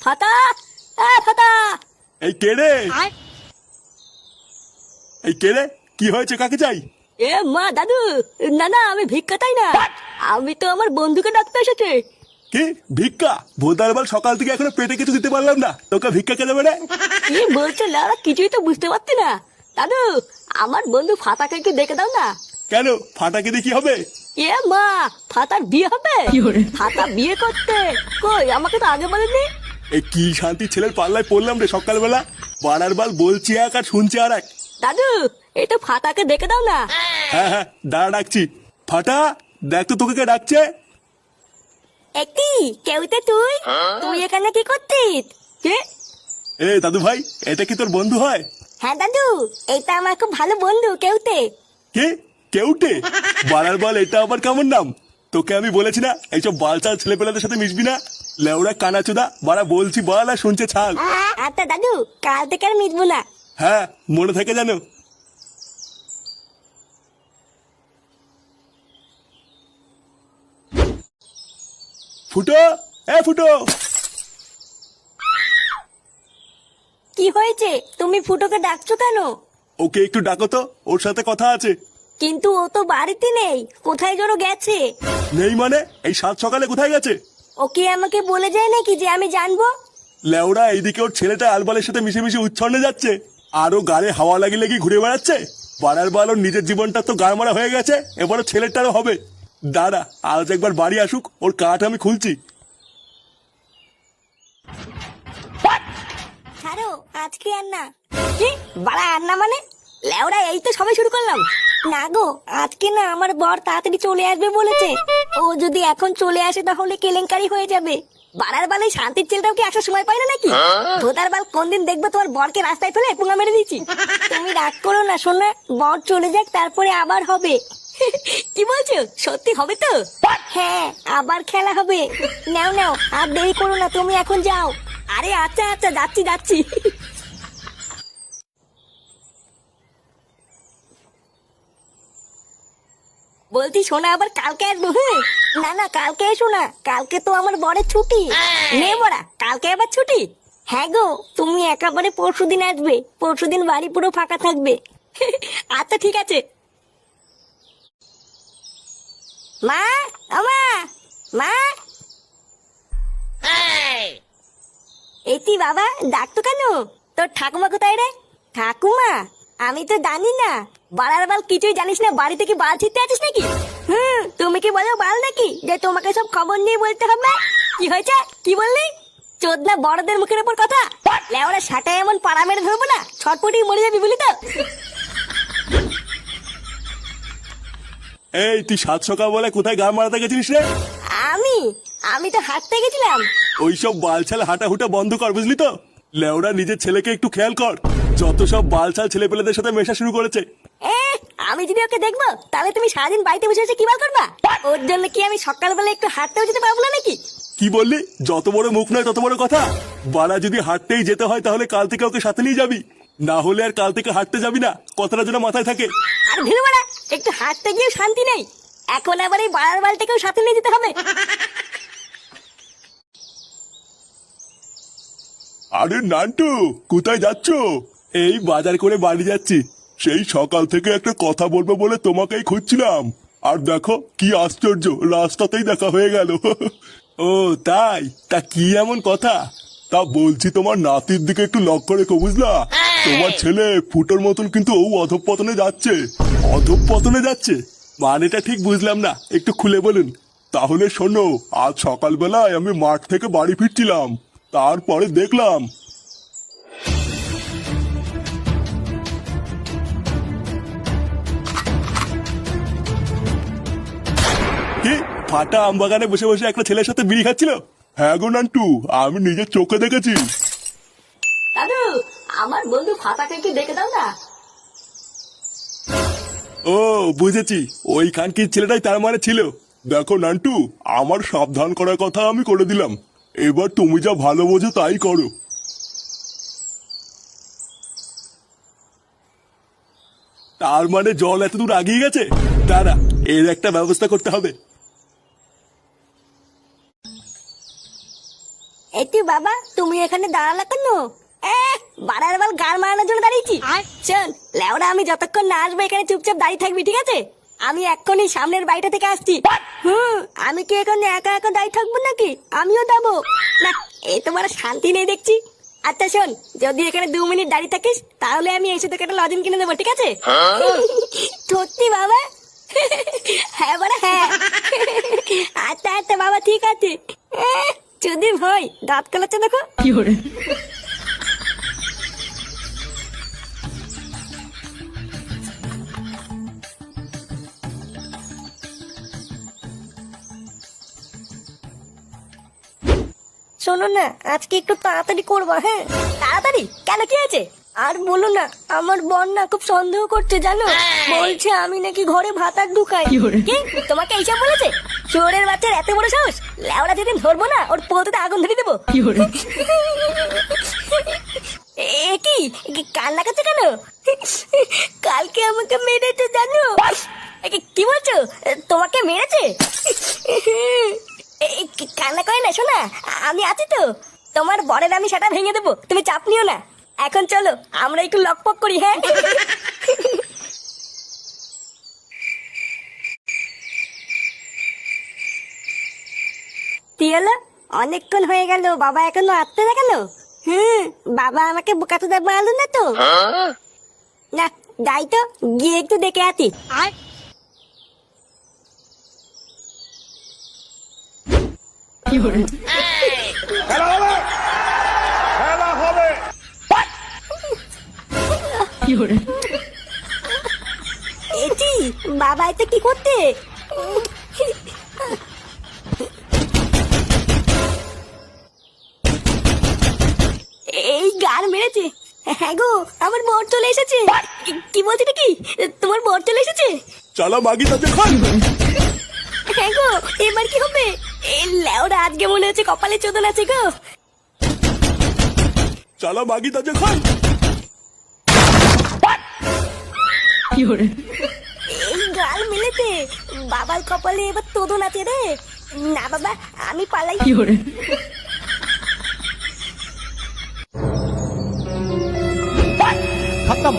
ফাতা, ফাতা। এই কে রে? এই কে রে? কি হয়েছে? কাকে চাই? এ মা দাদু, না না আমি ভিক্ষা চাই না, আমি তো আমার বন্ধুকে ডাকতে এসেছি। কি ভিক্ষা? ভোদার বল, সকাল থেকে এখনো পেটে কিছু দিতে পারলাম না, তোকে ভিক্ষা কে দেবে রে? কি বলছো লাউড়া, কিছুই তো বুঝতে পারছি না। দাদু, আমার বন্ধু ফাতাকে একটু দেখে দাও না। কেন? ফাটাকে দিয়ে কি হবে? এ মা, ফাতার বিয়ে হবে? ফাতা বিয়ে করতে? কই, আমাকে তো আগে বলেনি। এই কি শান্তি ছেলের পাল্লায় পড়লাম রে সকালবেলা। বানার বাল বলছি এক আর শুনছি আর এক। দাদু, এটা ফাতাকে দেখে দাও না। হ্যাঁ হ্যাঁ, দাঁড়া ডাকছি। ফাটা, দেখ তো তোকে কে ডাকছে। একটি কেউতে তুই তুই এখানে কি করতিস? কে? এ দাদু ভাই, এটা কি তোর বন্ধু হয়? হ্যাঁ দাদু, এটা আমার খুব ভালো বন্ধু কেউতে। কে? কেউটে? বানার বল, এটা আবার কেমন নাম? তোকে আমি বলেছি না এইসব বালচাল ছেলেপেলাদের সাথে মিশবি না। লেউড়া কানাচোদা, বাড়া বলছি বল আর শুনছে ছাল। আচ্ছা দাদু, কাল থেকে আর মিটবো না। হ্যাঁ, মনে থাকে জানো। ফুটো, এ ফুটো। কি হয়েছে? তুমি ফুটোকে ডাকছো কেন? ওকে একটু ডাকো তো, ওর সাথে কথা আছে। কিন্তু ও তো বাড়িতে নেই, কোথায় যেন গেছে। নেই মানে? এই সাত সকালে কোথায় গেছে? ওকে আমাকে বলে যায় নাকি যে আমি জানবো? লেওড়া, এইদিকে ওর ছেলেটা আলবালের সাথে মিশে মিশে উচ্ছন্নে যাচ্ছে, আরো গাড়ে হাওয়া লাগিয়ে লাগিয়ে ঘুরে বেড়াচ্ছে। বাড়ার বাল, ওর নিজের জীবনটা তো গাড়মারা হয়ে গেছে, এবারও ছেলেটারও হবে। দাঁড়া, আজ একবার বাড়ি আসুক, ওর কাঠ আমি খুলছি। ছাড়ো, আজকে আর না। কি বাড়া আর না মানে? লেওড়া, এই তো সবাই শুরু করলাম। না গো, আজকে না, আমার বর তাড়াতাড়ি চলে আসবে বলেছে। ও যদি এখন চলে আসে তাহলে কেলেঙ্কারি হয়ে যাবে। বাড়ার বালে শান্তির ছেলেটাও কি আসার সময় পাই না নাকি? ভোদার বাল, কোন দিন দেখবো তোমার বরকে রাস্তায় ফেলে পুঙ্গা মেরে দিচ্ছি। তুমি রাগ করো না সোনা, বর চলে যাক, তারপরে আবার হবে। কি বলছো? সত্যি হবে তো? হ্যাঁ, আবার খেলা হবে। নাও নাও, আর দেরি করো না, তুমি এখন যাও। আরে আচ্ছা আচ্ছা, যাচ্ছি যাচ্ছি। বলছি শোনা, আবার কালকে আসবো? হ্যাঁ, না না, কালকে এসো না, কালকে তো আমার বরের ছুটি। নে বড়া, কালকে আবার ছুটি? হ্যাঁ গো, তুমি একেবারে পরশুদিন আসবে, পরশুদিন বাড়ি পুরো ফাঁকা থাকবে। আচ্ছা ঠিক আছে। মা, আমা, মা। এটি বাবা, ডাকতো কেন? তোর ঠাকুমা কোথায় রে? ঠাকুমা? আমি তো জানি না। বাড়ার বাল, কিছুই জানিস না, বাড়িতে কি বাল ছিটতে আছিস নাকি? তুমি কি বলো বাল নাকি যে তোমাকে সব খবর নিয়ে বলতে হবে? কি হয়েছে? কি বললি? চোদনা বড়দের মুখের উপর কথা। লেওরা সাটায় এমন পাড়া মেরে ধরবো না, ছটপটি মরে যাবি বলি তো। এই তুই সাত সকাল বলে কোথায় গা মারাতে গেছিলিস রে? আমি আমি তো হাঁটতে গেছিলাম। ওইসব বালছাল হাঁটা হুটা বন্ধ কর, বুঝলি তো? লেওড়া, নিজের ছেলেকে একটু খেয়াল কর, যত সব বালছাল ছেলেপেলেদের সাথে মেশা শুরু করেছে। এ, আমি যদি ওকে দেখবো তাহলে তুমি সারাদিন বাড়িতে বসে বসে কি বার করবা? ওর জন্য কি আমি সকালবেলা একটু হাঁটতেও যেতে পারবো না নাকি? কি বললি? যত বড় মুখ নয় তত বড় কথা। বাড়া, যদি হাঁটতেই যেতে হয় তাহলে কাল থেকে ওকে সাথে নিয়ে যাবি, না হলে আর কাল থেকে হাঁটতে যাবি না, কথাটা যেন মাথায় থাকে। আর ভিড় বাড়া, একটু হাঁটতে গিয়েও শান্তি নেই, এখন আবার এই বাড়ার বালটাকেও সাথে নিয়ে যেতে হবে। আরে নান্টু, কোথায় যাচ্ছ? এই বাজার করে বাড়ি যাচ্ছি। সেই সকাল থেকে একটা কথা বলবো বলে তোমাকেই খুঁজছিলাম, আর দেখো কি আশ্চর্য, রাস্তাতেই দেখা হয়ে গেল। ও তাই? তা কি এমন কথা? তা বলছি, তোমার নাতির দিকে একটু লক্ষ্য রেখো, বুঝলা? তোমার ছেলে ফুটোর মতন কিন্তু ও অধঃপতনে যাচ্ছে। অধঃপতনে যাচ্ছে মানেটা ঠিক বুঝলাম না, একটু খুলে বলুন। তাহলে শোনো, আজ সকালবেলায় আমি মাঠ থেকে বাড়ি ফিরছিলাম, তারপরে দেখলাম। কি? ফাটা আম বাগানে বসে বসে একটা ছেলের সাথে বিড়ি খাচ্ছিল? হ্যাঁ গো নান্টু, আমি নিজের চোখে দেখেছি। দাদু, আমার বন্ধু ফাতাকে কি দেখে দাও না। ও বুঝেছি, ওই খানকির ছেলেটাই তার মানে ছিল। দেখো নান্টু, আমার সাবধান করার কথা আমি করে দিলাম, এবার তুমি যা ভালো বোঝো তাই করো। তার মানে জল এত দূর আগিয়ে গেছে? দাঁড়া, এর একটা ব্যবস্থা করতে হবে। এটি বাবা, তুমি এখানে দাঁড়ালে কেন? বাড়ার বাল গাড় মারানোর জন্য দাঁড়িয়েছি। শোন লেওরা, আমি যতক্ষণ না আসবো এখানে চুপচাপ দাঁড়িয়ে থাকবি, ঠিক আছে? আমি এক্ষুনি সামনের বাড়িটা থেকে আসছি। আমি কি এখানে একা একা দাঁড়িয়ে থাকবো নাকি? আমিও যাবো না, এই তোমার শান্তি নেই দেখছি। আচ্ছা শোন, যদি এখানে 2 মিনিট দাঁড়িয়ে থাকিস তাহলে আমি এসে তোকে একটা লজেন কিনে দেবো, ঠিক আছে? সত্যি বাবা? হ্যাঁ বাড়া হ্যাঁ। আচ্ছা আচ্ছা বাবা, ঠিক আছে। যদি ভয় দাঁত কলাচ্ছে দেখো। শোনো না, আজকে একটু তাড়াতাড়ি করবা। হ্যাঁ তাড়াতাড়ি কেন, কি আছে? আর বলো না, আমার বোন না খুব সন্দেহ করছে জানো। বলছে আমি নাকি ঘরে ভাতার ঢুকাই। কি তোমাকে এইসব বলেছে? চোরের বাচ্চার এত বড় সাহস! লেওড়া যেদিন ধরবো না, ওর পোতেতে আগুন ধরে দেবো। এ কি কান্না করছে কেন? কালকে আমাকে মেরেছে জানো। কি বলছো? তোমাকে মেরেছে? কান্না করে না শোনা, আমি আছি তো। তোমার বরের আমি সেটা ভেঙে দেবো, তুমি চাপ নিও না। এখন চলো আমরা একটু লকপক করি। হ্যাঁ কি হলো? অনেকক্ষণ হয়ে গেল, বাবা এখনো আসতে না কেন? বাবা আমাকে বোকাচোদা বানালো না তো? না যাই তো, গিয়ে একটু দেখে আছি। এটি বাবা এটা কি করতে? এই গার মেরেছে। হ্যাঁ গো, আমার বর চলে এসেছে। কি বলছে কি? তোমার বর চলে এসেছে? চালা মাগি তাজে খান। হ্যাঁ গো, এবার কি হবে? এই লেওরা আজকে মনে হচ্ছে কপালে চোদন আছে গো। চালা মাগি তাজে খান। এই গাল মেলেছে, বাবার কপালে এবার তোদন আছে রে। না বাবা, আমি পালাই। खत्म